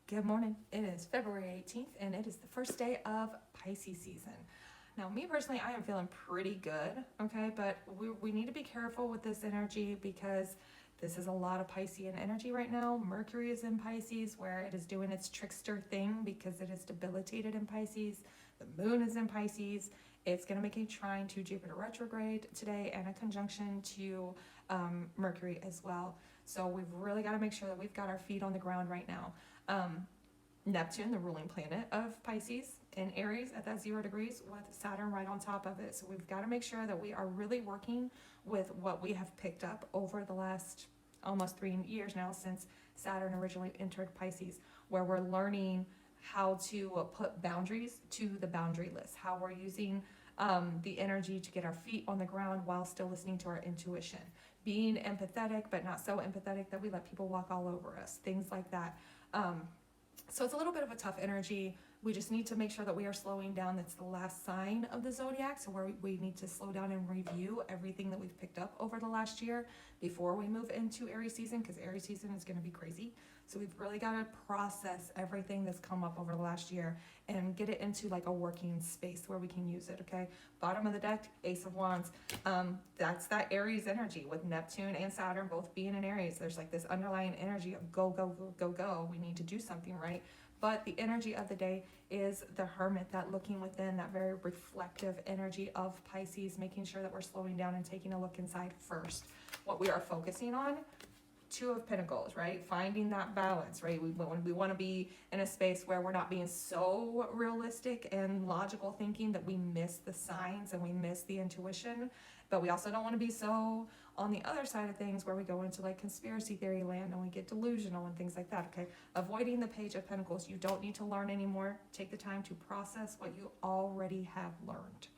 Good morning. It is February 18th and it is the first day of Pisces season. Now, me personally, I am feeling pretty good, okay? But we need to be careful with this energy because this is a lot of Piscean energy right now. Mercury is in Pisces where it is doing its trickster thing because it is debilitated in Pisces. The moon is in Pisces. It's going to make a trine to Jupiter retrograde today and a conjunction to Mercury as well. So we've really got to make sure that we've got our feet on the ground right now. Neptune, the ruling planet of Pisces, in Aries at that 0 degrees with Saturn right on top of it. So we've got to make sure that we are really working with what we have picked up over the last almost 3 years now since Saturn originally entered Pisces, where we're learning how to put boundaries to the boundary list, how we're using the energy to get our feet on the ground while still listening to our intuition, being empathetic but not so empathetic that we let people walk all over us, things like that. So it's a little bit of a tough energy. We just need to make sure that we are slowing down. That's the last sign of the zodiac. So where we need to slow down and review everything that we've picked up over the last year before we move into Aries season, because Aries season is going to be crazy. So we've really got to process everything that's come up over the last year and get it into like a working space where we can use it, okay? Bottom of the deck, Ace of Wands. That's that Aries energy with Neptune and Saturn both being in Aries. There's like this underlying energy of go, go, go, go, go. We need to do something, right? But the energy of the day is the Hermit, that looking within, that very reflective energy of Pisces, making sure that we're slowing down and taking a look inside first. What we are focusing on, Two of Pentacles, right? Finding that balance, right? We want to be in a space where we're not being so realistic and logical thinking that we miss the signs and we miss the intuition. But we also don't want to be so on the other side of things where we go into like conspiracy theory land and we get delusional and things like that, okay? Avoiding the Page of Pentacles. You don't need to learn anymore. Take the time to process what you already have learned.